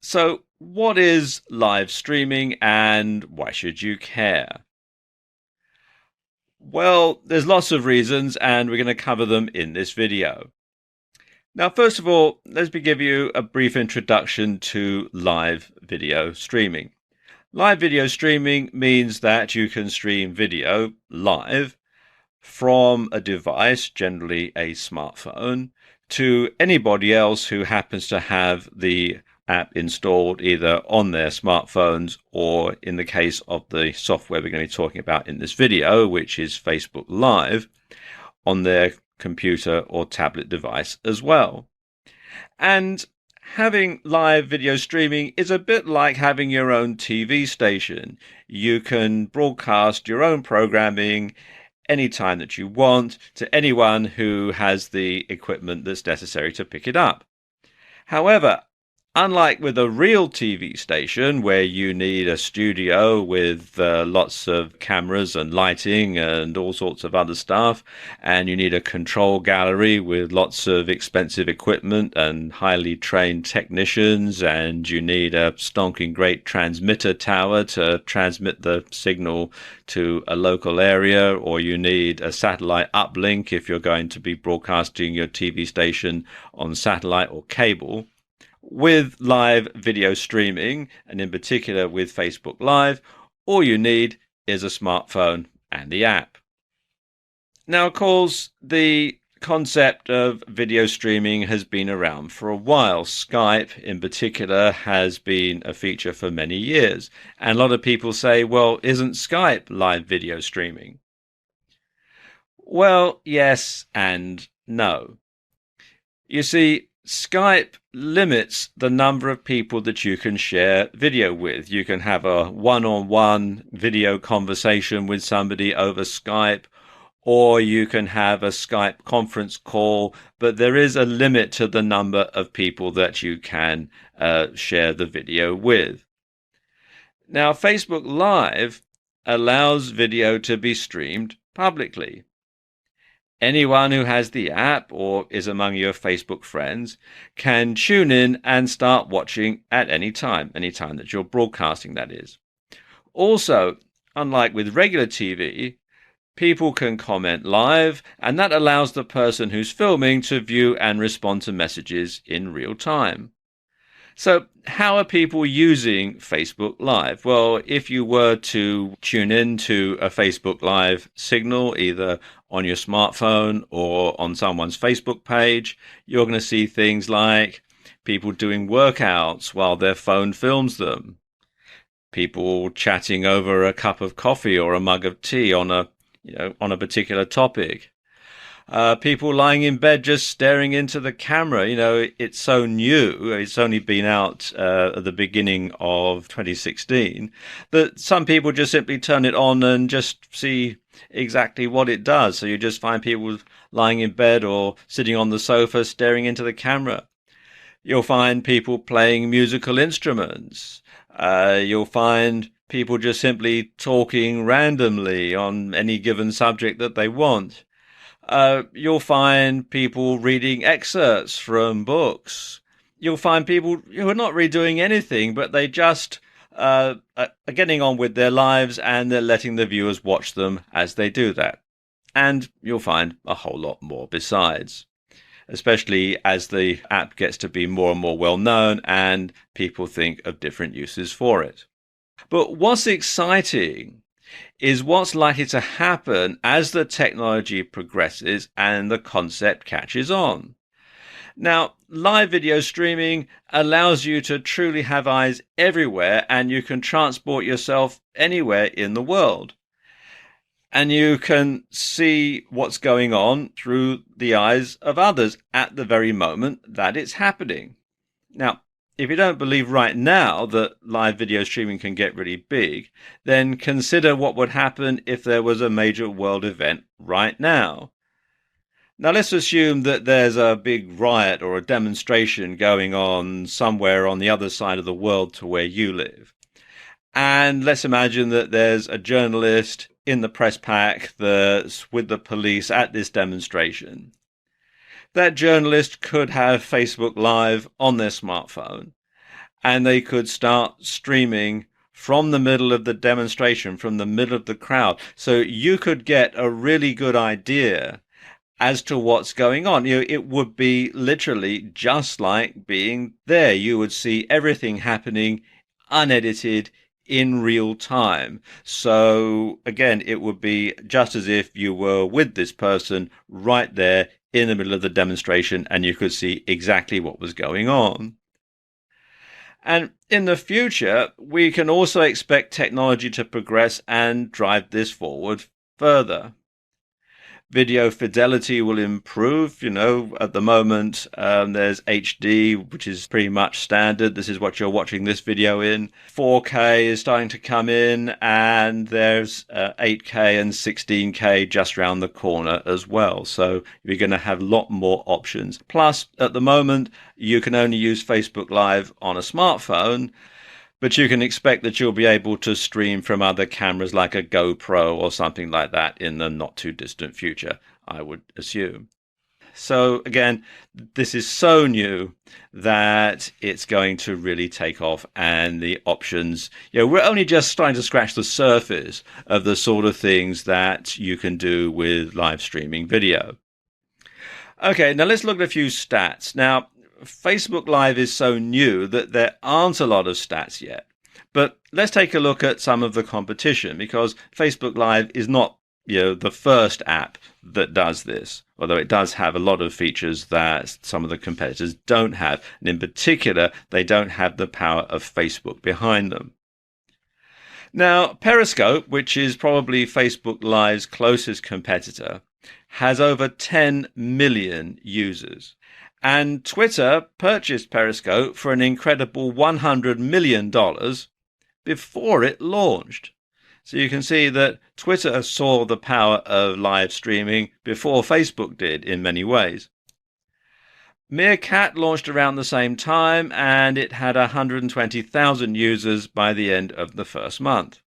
So, what is live streaming and why should you care? Well, there's lots of reasons, and we're going to cover them in this video. Now, first of all, let me give you a brief introduction to live video streaming. Live video streaming means that you can stream video live from a device, generally a smartphone, to anybody else who happens to have the app installed either on their smartphones or, in the case of the software we're going to be talking about in this video, which is Facebook Live, on their computer or tablet device as well. And having live video streaming is a bit like having your own TV station. You can broadcast your own programming anytime that you want to anyone who has the equipment that's necessary to pick it up. However, unlike with a real TV station where you need a studio with lots of cameras and lighting and all sorts of other stuff, and you need a control gallery with lots of expensive equipment and highly trained technicians, and you need a stonking great transmitter tower to transmit the signal to a local area, or you need a satellite uplink if you're going to be broadcasting your TV station on satellite or cable. With live video streaming, and in particular with Facebook Live, all you need is a smartphone and the app. Now, of course, the concept of video streaming has been around for a while. Skype, in particular, has been a feature for many years. And a lot of people say, well, isn't Skype live video streaming? Well, yes and no. You see, Skype limits the number of people that you can share video with. You can have a one-on-one video conversation with somebody over Skype, or you can have a Skype conference call, but there is a limit to the number of people that you can share the video with. Now, Facebook Live allows video to be streamed publicly. Anyone who has the app or is among your Facebook friends can tune in and start watching at any time that you're broadcasting, that is. Also, unlike with regular TV, people can comment live, and that allows the person who's filming to view and respond to messages in real time. So how are people using Facebook Live? Well, if you were to tune in to a Facebook Live signal, either on your smartphone or on someone's Facebook page, you're going to see things like people doing workouts while their phone films them, people chatting over a cup of coffee or a mug of tea on a particular topic. People lying in bed just staring into the camera. It's so new. It's only been out at the beginning of 2016 that some people just simply turn it on and just see exactly what it does. So you just find people lying in bed or sitting on the sofa staring into the camera. You'll find people playing musical instruments. You'll find people just simply talking randomly on any given subject that they want. You'll find people reading excerpts from books. You'll find people who are not really doing anything, but they just are getting on with their lives, and they're letting the viewers watch them as they do that. And you'll find a whole lot more besides, especially as the app gets to be more and more well known and people think of different uses for it. But what's exciting is what's likely to happen as the technology progresses and the concept catches on. Now, live video streaming allows you to truly have eyes everywhere, and you can transport yourself anywhere in the world. And you can see what's going on through the eyes of others at the very moment that it's happening. Now, if you don't believe right now that live video streaming can get really big, then consider what would happen if there was a major world event right now. Now, let's assume that there's a big riot or a demonstration going on somewhere on the other side of the world to where you live. And let's imagine that there's a journalist in the press pack that's with the police at this demonstration. That journalist could have Facebook Live on their smartphone, and they could start streaming from the middle of the demonstration, from the middle of the crowd. So you could get a really good idea as to what's going on. It would be literally just like being there. You would see everything happening unedited in real time. So again, it would be just as if you were with this person right there in the middle of the demonstration, and you could see exactly what was going on. And in the future, we can also expect technology to progress and drive this forward further. Video fidelity will improve. At the moment, there's HD, which is pretty much standard. This is what you're watching this video in. 4K is starting to come in, and there's 8K and 16K just around the corner as well. So you're going to have a lot more options. Plus, at the moment, you can only use Facebook Live on a smartphone, but you can expect that you'll be able to stream from other cameras like a GoPro or something like that in the not too distant future, I would assume. So again, this is so new that it's going to really take off, and the options, we're only just starting to scratch the surface of the sort of things that you can do with live streaming video. Okay, now let's look at a few stats. Now, Facebook Live is so new that there aren't a lot of stats yet. But let's take a look at some of the competition, because Facebook Live is not, the first app that does this, although it does have a lot of features that some of the competitors don't have. And in particular, they don't have the power of Facebook behind them. Now, Periscope, which is probably Facebook Live's closest competitor, has over 10 million users. And Twitter purchased Periscope for an incredible $100 million before it launched. So you can see that Twitter saw the power of live streaming before Facebook did in many ways. Meerkat launched around the same time, and it had 120,000 users by the end of the first month.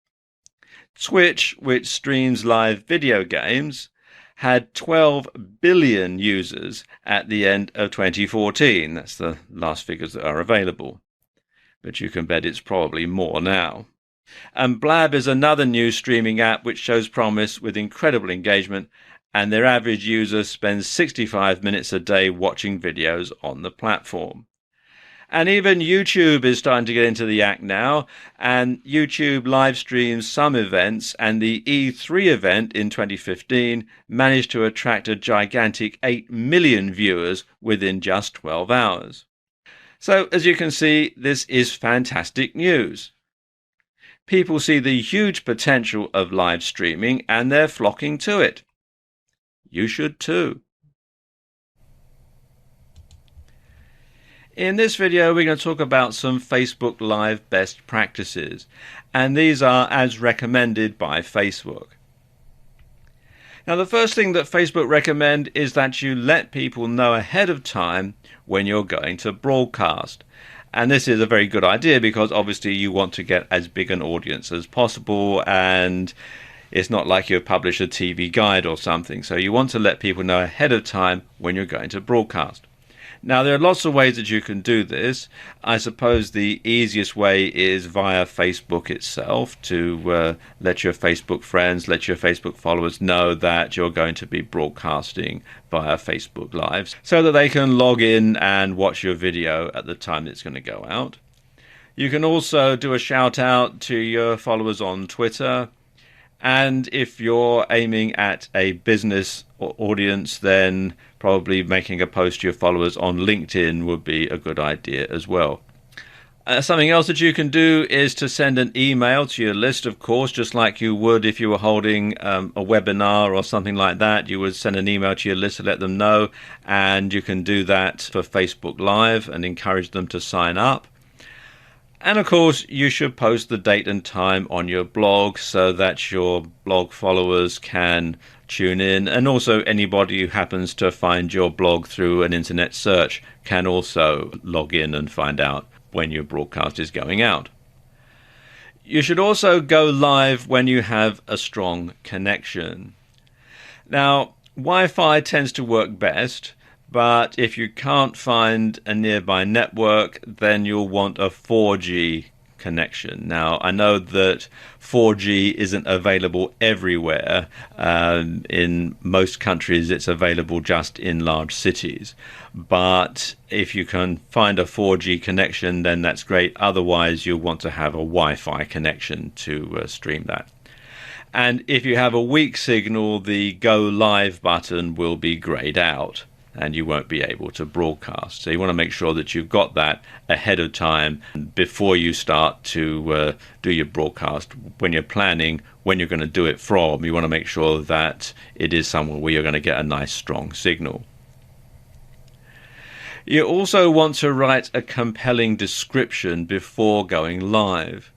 Twitch, which streams live video games, had 12 billion users at the end of 2014. That's the last figures that are available. But you can bet it's probably more now. And Blab is another new streaming app which shows promise with incredible engagement, and their average user spends 65 minutes a day watching videos on the platform. And even YouTube is starting to get into the act now, and YouTube live streams some events, and the E3 event in 2015 managed to attract a gigantic 8 million viewers within just 12 hours. So, as you can see, this is fantastic news. People see the huge potential of live streaming, and they're flocking to it. You should too. In this video, we're going to talk about some Facebook Live best practices, and these are as recommended by Facebook. Now, the first thing that Facebook recommend is that you let people know ahead of time when you're going to broadcast. And this is a very good idea because obviously you want to get as big an audience as possible, and it's not like you publish a TV guide or something. So you want to let people know ahead of time when you're going to broadcast. Now, there are lots of ways that you can do this. I suppose the easiest way is via Facebook itself, to let your Facebook friends, let your Facebook followers know that you're going to be broadcasting via Facebook Live, so that they can log in and watch your video at the time it's going to go out. You can also do a shout out to your followers on Twitter. And if you're aiming at a business audience, then probably making a post to your followers on LinkedIn would be a good idea as well. Something else that you can do is to send an email to your list, of course, just like you would if you were holding a webinar or something like that. You would send an email to your list to let them know, and you can do that for Facebook Live and encourage them to sign up. And of course, you should post the date and time on your blog so that your blog followers can tune in. And also anybody who happens to find your blog through an internet search can also log in and find out when your broadcast is going out. You should also go live when you have a strong connection. Now, Wi-Fi tends to work best, But if you can't find a nearby network, then you'll want a 4G connection. Now, I know that 4G isn't available everywhere. In most countries, it's available just in large cities. But if you can find a 4G connection, then that's great. Otherwise, you'll want to have a Wi-Fi connection to stream that. And if you have a weak signal, the Go Live button will be grayed out and you won't be able to broadcast. So you want to make sure that you've got that ahead of time before you start to do your broadcast. When you're planning when you're going to do it from, you want to make sure that it is somewhere where you're going to get a nice strong signal. You also want to write a compelling description before going live.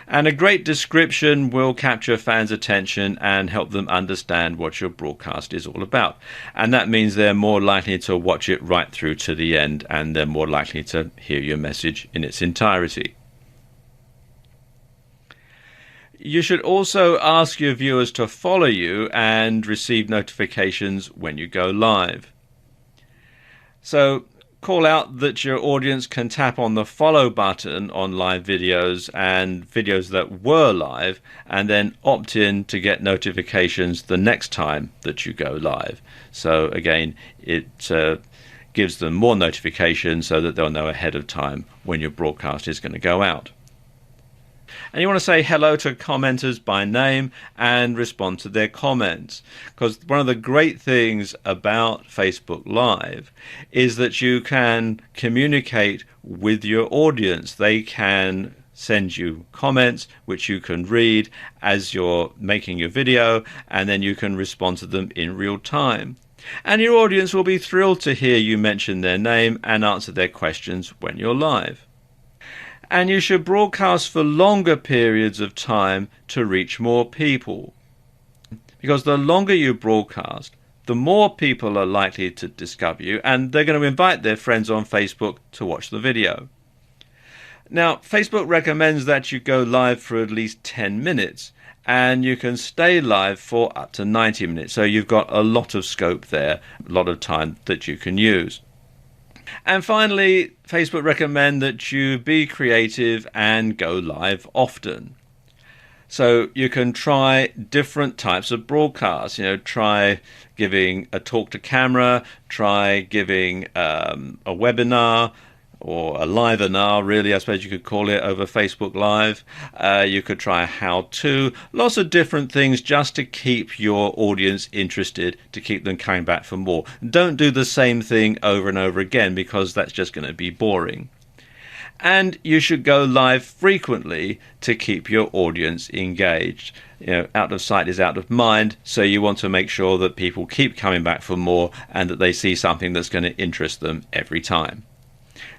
And a great description will capture fans' attention and help them understand what your broadcast is all about. And that means they're more likely to watch it right through to the end, and they're more likely to hear your message in its entirety. You should also ask your viewers to follow you and receive notifications when you go live. So call out that your audience can tap on the follow button on live videos and videos that were live, and then opt in to get notifications the next time that you go live. So again, it gives them more notifications so that they'll know ahead of time when your broadcast is going to go out. And you want to say hello to commenters by name and respond to their comments. Because one of the great things about Facebook Live is that you can communicate with your audience. They can send you comments which you can read as you're making your video, and then you can respond to them in real time. And your audience will be thrilled to hear you mention their name and answer their questions when you're live. And you should broadcast for longer periods of time to reach more people. Because the longer you broadcast, the more people are likely to discover you, and they're going to invite their friends on Facebook to watch the video. Now, Facebook recommends that you go live for at least 10 minutes, and you can stay live for up to 90 minutes. So you've got a lot of scope there, a lot of time that you can use. And finally, Facebook recommend that you be creative and go live often. So you can try different types of broadcasts. Try giving a talk to camera, try giving a webinar, or a live-inar, really, I suppose you could call it, over Facebook Live. You could try a how-to, lots of different things just to keep your audience interested, to keep them coming back for more. Don't do the same thing over and over again, because that's just going to be boring. And you should go live frequently to keep your audience engaged. Out of sight is out of mind, so you want to make sure that people keep coming back for more and that they see something that's going to interest them every time.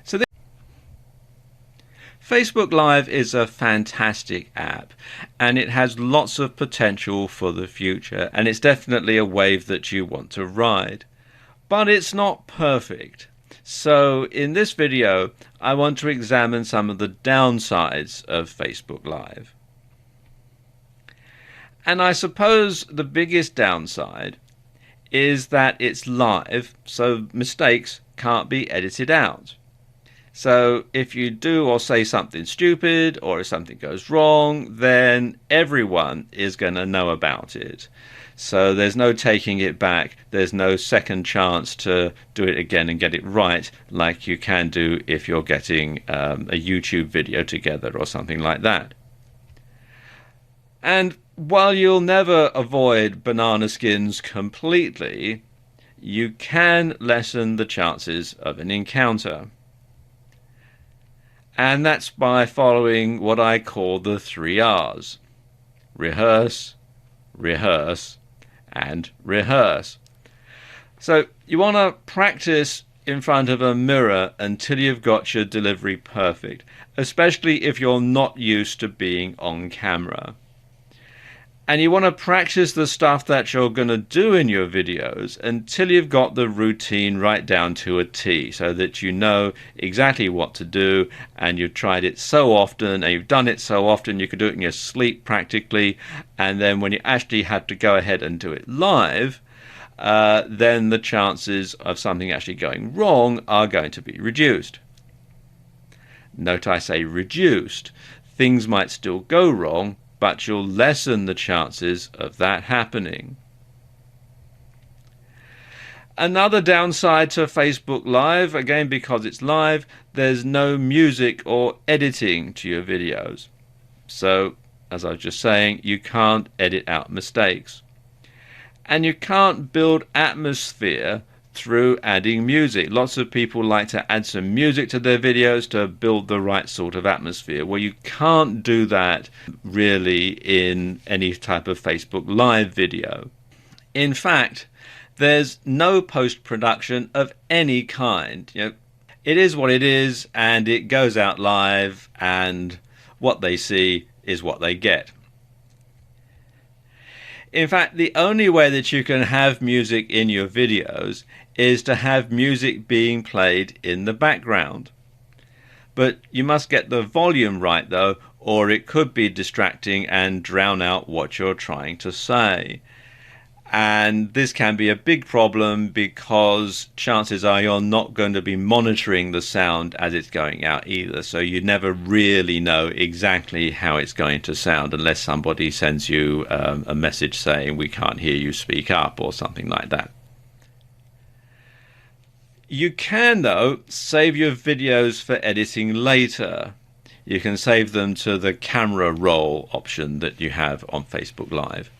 So Facebook Live is a fantastic app, and it has lots of potential for the future, and it's definitely a wave that you want to ride. But it's not perfect. So in this video, I want to examine some of the downsides of Facebook Live. And I suppose the biggest downside is that it's live, so mistakes can't be edited out. So if you do or say something stupid, or if something goes wrong, then everyone is going to know about it. So there's no taking it back. There's no second chance to do it again and get it right, like you can do if you're getting a YouTube video together or something like that. And while you'll never avoid banana skins completely, you can lessen the chances of an encounter. And that's by following what I call the 3 R's. Rehearse, rehearse, and rehearse. So you want to practice in front of a mirror until you've got your delivery perfect, especially if you're not used to being on camera. And you want to practice the stuff that you're going to do in your videos until you've got the routine right down to a T, so that you know exactly what to do, and you've tried it so often and you've done it so often you could do it in your sleep practically, and then when you actually have to go ahead and do it live, then the chances of something actually going wrong are going to be reduced. Note I say reduced. Things might still go wrong, but you'll lessen the chances of that happening. Another downside to Facebook Live, again because it's live, there's no music or editing to your videos. So, as I was just saying, you can't edit out mistakes. And you can't build atmosphere through adding music. Lots of people like to add some music to their videos to build the right sort of atmosphere. Well, you can't do that really in any type of Facebook Live video. In fact, there's no post-production of any kind. It is what it is, and it goes out live, and what they see is what they get. In fact, the only way that you can have music in your videos is to have music being played in the background. But you must get the volume right, though, or it could be distracting and drown out what you're trying to say. And this can be a big problem because chances are you're not going to be monitoring the sound as it's going out either. So you never really know exactly how it's going to sound unless somebody sends you a message saying we can't hear you, speak up, or something like that. You can, though, save your videos for editing later. You can save them to the camera roll option that you have on Facebook Live.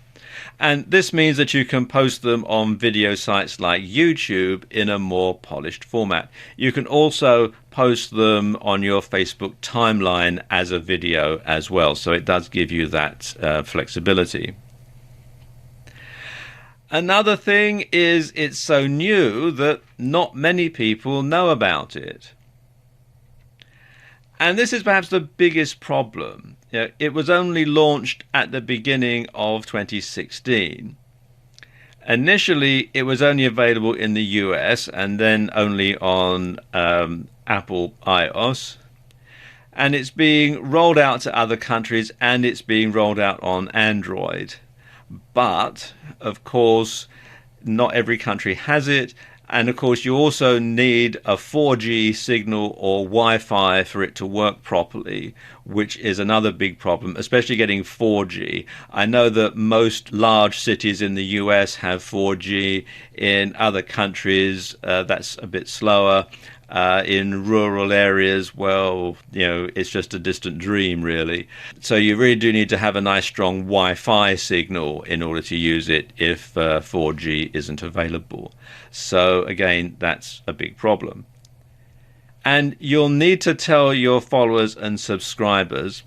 And this means that you can post them on video sites like YouTube in a more polished format. You can also post them on your Facebook timeline as a video as well. So it does give you that flexibility. Another thing is it's so new that not many people know about it. And this is perhaps the biggest problem. It was only launched at the beginning of 2016. Initially, it was only available in the US and then only on Apple iOS. And it's being rolled out to other countries, and it's being rolled out on Android. But, of course, not every country has it. And of course, you also need a 4G signal or Wi-Fi for it to work properly, which is another big problem, especially getting 4G. I know that most large cities in the US have 4G. In other countries, that's a bit slower. In rural areas, well, it's just a distant dream, really. So you really do need to have a nice strong Wi-Fi signal in order to use it if 4G isn't available. So again, that's a big problem. And you'll need to tell your followers and subscribers,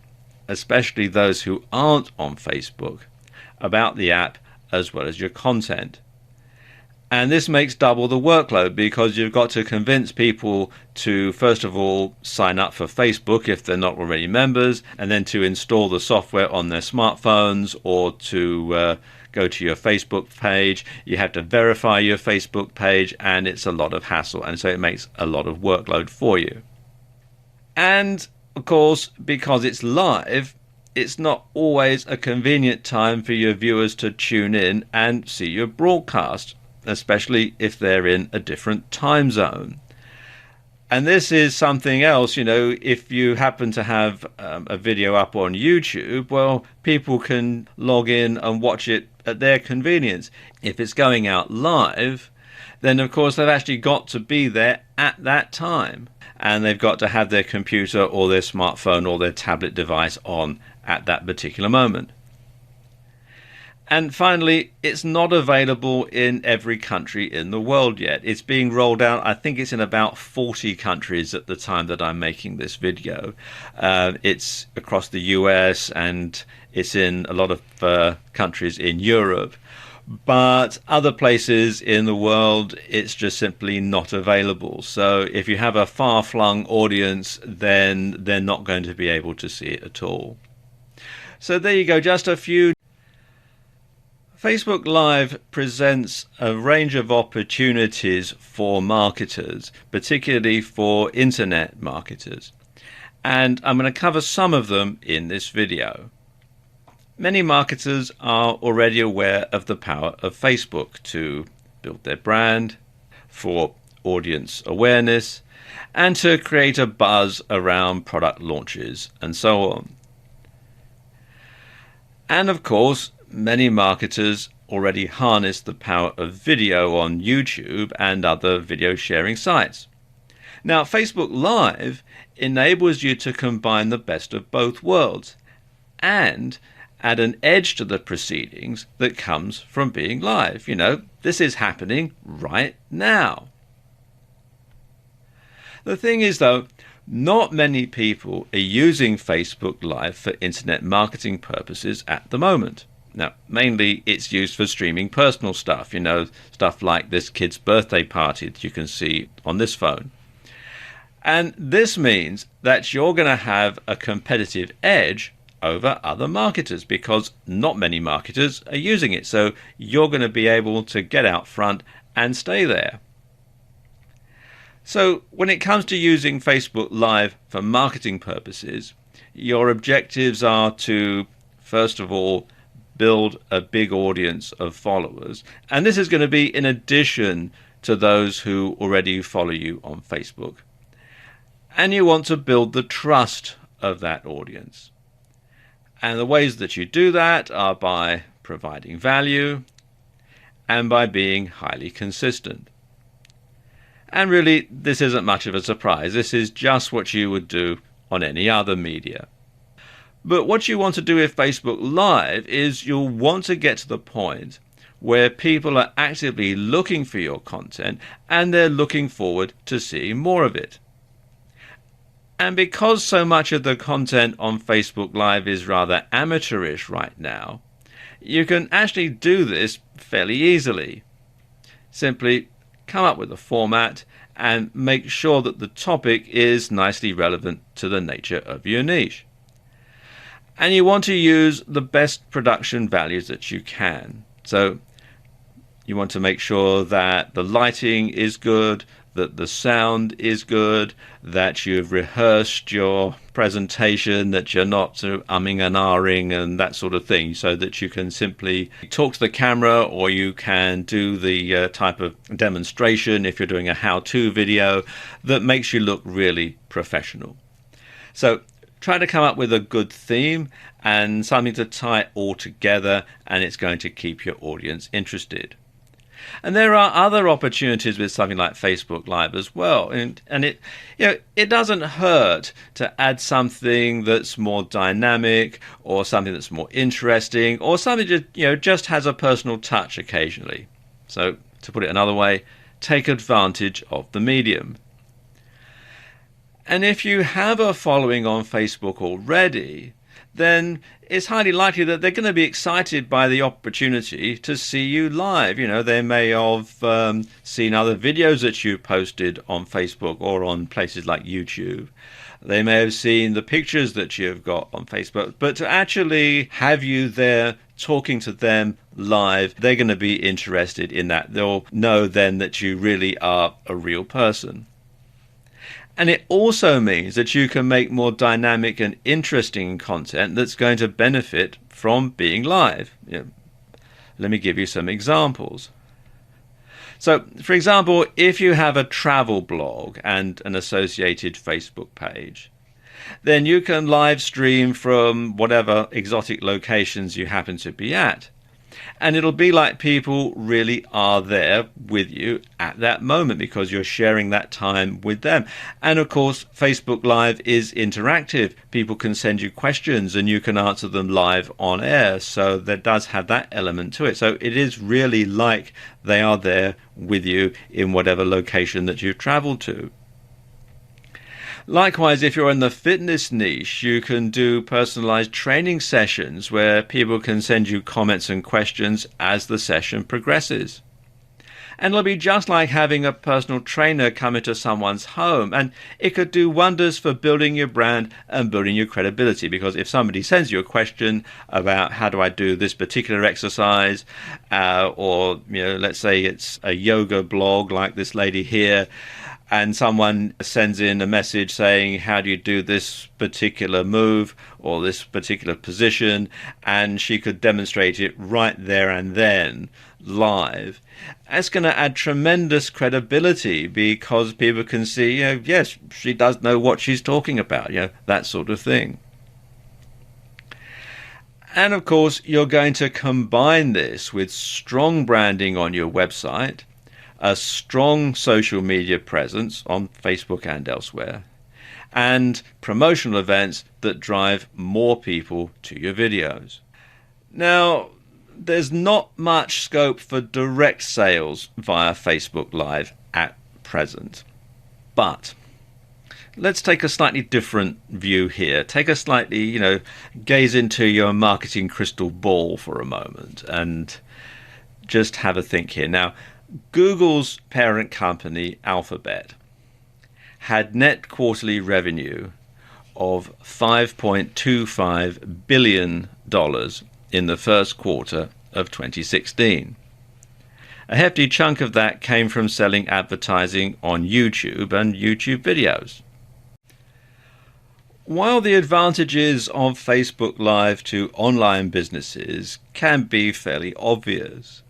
especially those who aren't on Facebook, about the app as well as your content. And this makes double the workload because you've got to convince people to, first of all, sign up for Facebook if they're not already members, and then to install the software on their smartphones or to go to your Facebook page. You have to verify your Facebook page, and it's a lot of hassle. And so it makes a lot of workload for you. And, of course, because it's live, it's not always a convenient time for your viewers to tune in and see your broadcast, especially if they're in a different time zone. And this is something else, if you happen to have a video up on YouTube, well, people can log in and watch it at their convenience. If it's going out live, then of course they've actually got to be there at that time. And they've got to have their computer or their smartphone or their tablet device on at that particular moment. And finally, it's not available in every country in the world yet. It's being rolled out, I think it's in about 40 countries at the time that I'm making this video. It's across the US and it's in a lot of countries in Europe. But other places in the world, it's just simply not available. So if you have a far-flung audience, then they're not going to be able to see it at all. So there you go, just a few. Facebook Live presents a range of opportunities for marketers, particularly for internet marketers. And I'm going to cover some of them in this video. Many marketers are already aware of the power of Facebook to build their brand, for audience awareness, and to create a buzz around product launches and so on. And of course, many marketers already harness the power of video on YouTube and other video sharing sites. Now, Facebook Live enables you to combine the best of both worlds and add an edge to the proceedings that comes from being live. This is happening right now. The thing is, though, not many people are using Facebook Live for internet marketing purposes at the moment. Now, mainly it's used for streaming personal stuff, stuff like this kid's birthday party that you can see on this phone. And this means that you're going to have a competitive edge over other marketers because not many marketers are using it. So you're going to be able to get out front and stay there. So when it comes to using Facebook Live for marketing purposes, your objectives are to, first of all, build a big audience of followers. And this is going to be in addition to those who already follow you on Facebook. And you want to build the trust of that audience. And the ways that you do that are by providing value and by being highly consistent. And really, this isn't much of a surprise. This is just what you would do on any other media. But what you want to do with Facebook Live is you'll want to get to the point where people are actively looking for your content and they're looking forward to seeing more of it. And because so much of the content on Facebook Live is rather amateurish right now, you can actually do this fairly easily. Simply come up with a format and make sure that the topic is nicely relevant to the nature of your niche. And you want to use the best production values that you can. So you want to make sure that the lighting is good, that the sound is good, that you've rehearsed your presentation, that you're not sort of umming and ahhing and that sort of thing, so that you can simply talk to the camera, or you can do the type of demonstration if you're doing a how-to video that makes you look really professional. So try to come up with a good theme and something to tie it all together, and it's going to keep your audience interested. And there are other opportunities with something like Facebook Live as well. And it doesn't hurt to add something that's more dynamic, or something that's more interesting, or something that just has a personal touch occasionally. So to put it another way, take advantage of the medium. And if you have a following on Facebook already, then it's highly likely that they're going to be excited by the opportunity to see you live. They may have seen other videos that you posted on Facebook or on places like YouTube. They may have seen the pictures that you've got on Facebook. But to actually have you there talking to them live, they're going to be interested in that. They'll know then that you really are a real person. And it also means that you can make more dynamic and interesting content that's going to benefit from being live. Let me give you some examples. So, for example, if you have a travel blog and an associated Facebook page, then you can live stream from whatever exotic locations you happen to be at. And it'll be like people really are there with you at that moment because you're sharing that time with them. And of course, Facebook Live is interactive. People can send you questions and you can answer them live on air. So there does have that element to it. So it is really like they are there with you in whatever location that you've traveled to. Likewise, if you're in the fitness niche, you can do personalized training sessions where people can send you comments and questions as the session progresses. And it'll be just like having a personal trainer come into someone's home, and it could do wonders for building your brand and building your credibility, because if somebody sends you a question about how do I do this particular exercise, or let's say it's a yoga blog like this lady here, and someone sends in a message saying, how do you do this particular move or this particular position? And she could demonstrate it right there and then. live, that's going to add tremendous credibility because people can see, yes, she does know what she's talking about, that sort of thing. And of course, you're going to combine this with strong branding on your website, a strong social media presence on Facebook and elsewhere, and promotional events that drive more people to your videos. Now, there's not much scope for direct sales via Facebook Live at present, but let's take a slightly different view here. Take a slightly, gaze into your marketing crystal ball for a moment and just have a think here. Now, Google's parent company, Alphabet, had net quarterly revenue of $5.25 billion in the first quarter of 2016. A hefty chunk of that came from selling advertising on YouTube and YouTube videos. While the advantages of Facebook Live to online businesses can be fairly obvious,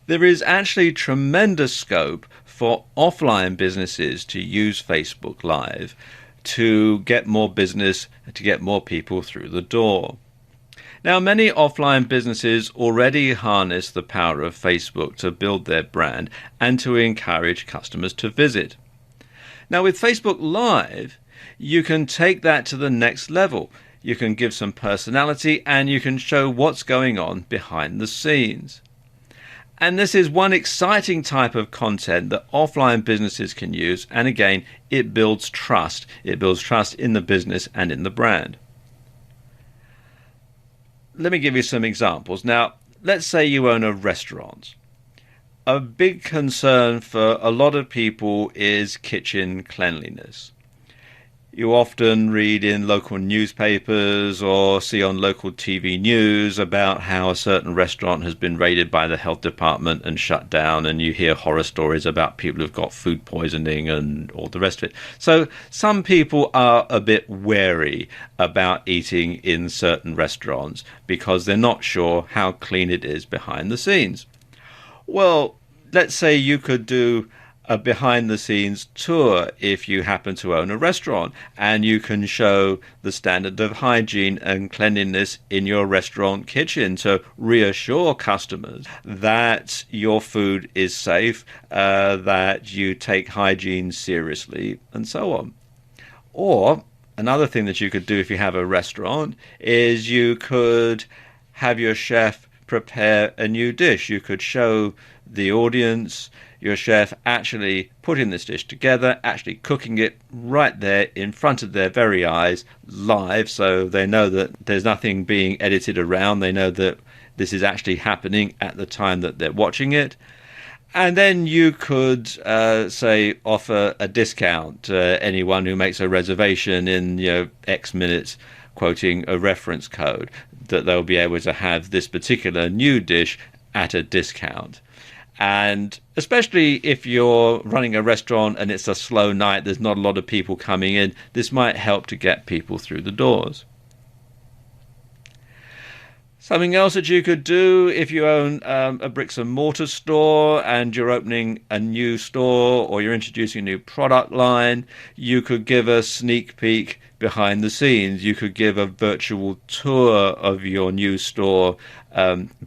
there is actually tremendous scope for offline businesses to use Facebook Live to get more business, to get more people through the door. Now, many offline businesses already harness the power of Facebook to build their brand and to encourage customers to visit. Now, with Facebook Live, you can take that to the next level. You can give some personality and you can show what's going on behind the scenes. And this is one exciting type of content that offline businesses can use. And again, it builds trust. It builds trust in the business and in the brand. Let me give you some examples. Now, let's say you own a restaurant. A big concern for a lot of people is kitchen cleanliness. You often read in local newspapers or see on local TV news about how a certain restaurant has been raided by the health department and shut down, and you hear horror stories about people who've got food poisoning and all the rest of it. So some people are a bit wary about eating in certain restaurants because they're not sure how clean it is behind the scenes. Well, let's say you could do a behind-the-scenes tour if you happen to own a restaurant, and you can show the standard of hygiene and cleanliness in your restaurant kitchen to reassure customers that your food is safe, that you take hygiene seriously, and so on. Or another thing that you could do if you have a restaurant is you could have your chef prepare a new dish. You could show the audience your chef actually putting this dish together, actually cooking it right there in front of their very eyes, live, so they know that there's nothing being edited around. They know that this is actually happening at the time that they're watching it. And then you could, say, offer a discount to anyone who makes a reservation in, X minutes, quoting a reference code, that they'll be able to have this particular new dish at a discount. And especially if you're running a restaurant and it's a slow night, there's not a lot of people coming in, this might help to get people through the doors. Something else that you could do if you own a bricks and mortar store and you're opening a new store or you're introducing a new product line, you could give a sneak peek behind the scenes. You could give a virtual tour of your new store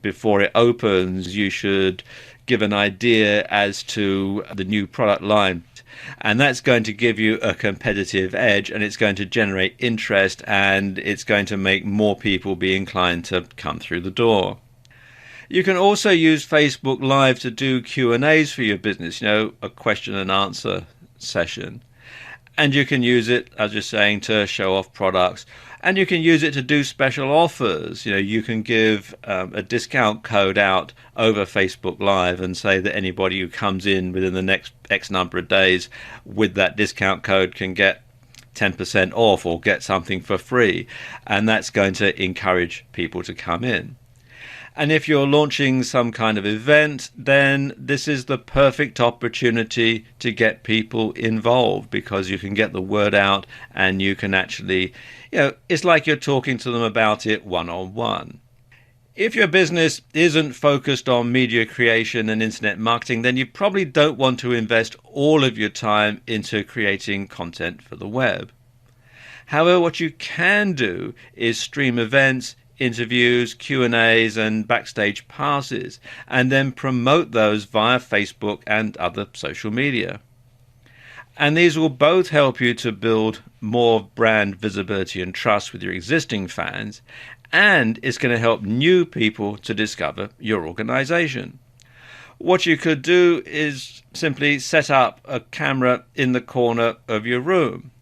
before it opens. You should give an idea as to the new product line. And that's going to give you a competitive edge, and it's going to generate interest, and it's going to make more people be inclined to come through the door. You can also use Facebook Live to do Q&As for your business, a question and answer session. And you can use it, as you're saying, to show off products. And you can use it to do special offers. You can give a discount code out over Facebook Live and say that anybody who comes in within the next X number of days with that discount code can get 10% off or get something for free. And that's going to encourage people to come in. And if you're launching some kind of event, then this is the perfect opportunity to get people involved, because you can get the word out and you can actually, it's like you're talking to them about it one-on-one. If your business isn't focused on media creation and internet marketing, then you probably don't want to invest all of your time into creating content for the web. However, what you can do is stream events, interviews, Q&As and backstage passes, and then promote those via Facebook and other social media. And these will both help you to build more brand visibility and trust with your existing fans, and it's going to help new people to discover your organization. What you could do is simply set up a camera in the corner of your room,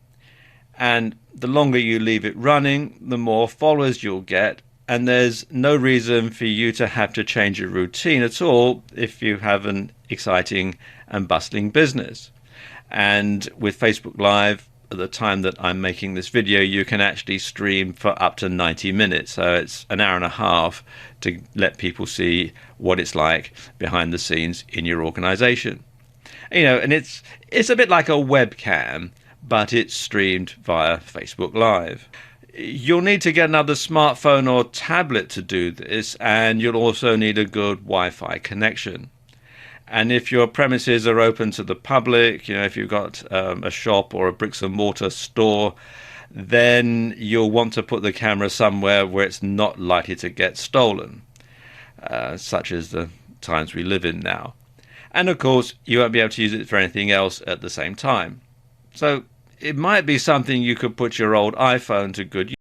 and the longer you leave it running, the more followers you'll get, and there's no reason for you to have to change your routine at all if you have an exciting and bustling business. And with Facebook Live, at the time that I'm making this video, you can actually stream for up to 90 minutes. So it's an hour and a half to let people see what it's like behind the scenes in your organization. And it's a bit like a webcam, but it's streamed via Facebook Live. You'll need to get another smartphone or tablet to do this, and you'll also need a good Wi-Fi connection. And if your premises are open to the public, if you've got a shop or a bricks and mortar store, then you'll want to put the camera somewhere where it's not likely to get stolen, such as the times we live in now. And of course, you won't be able to use it for anything else at the same time. So it might be something you could put your old iPhone to good use.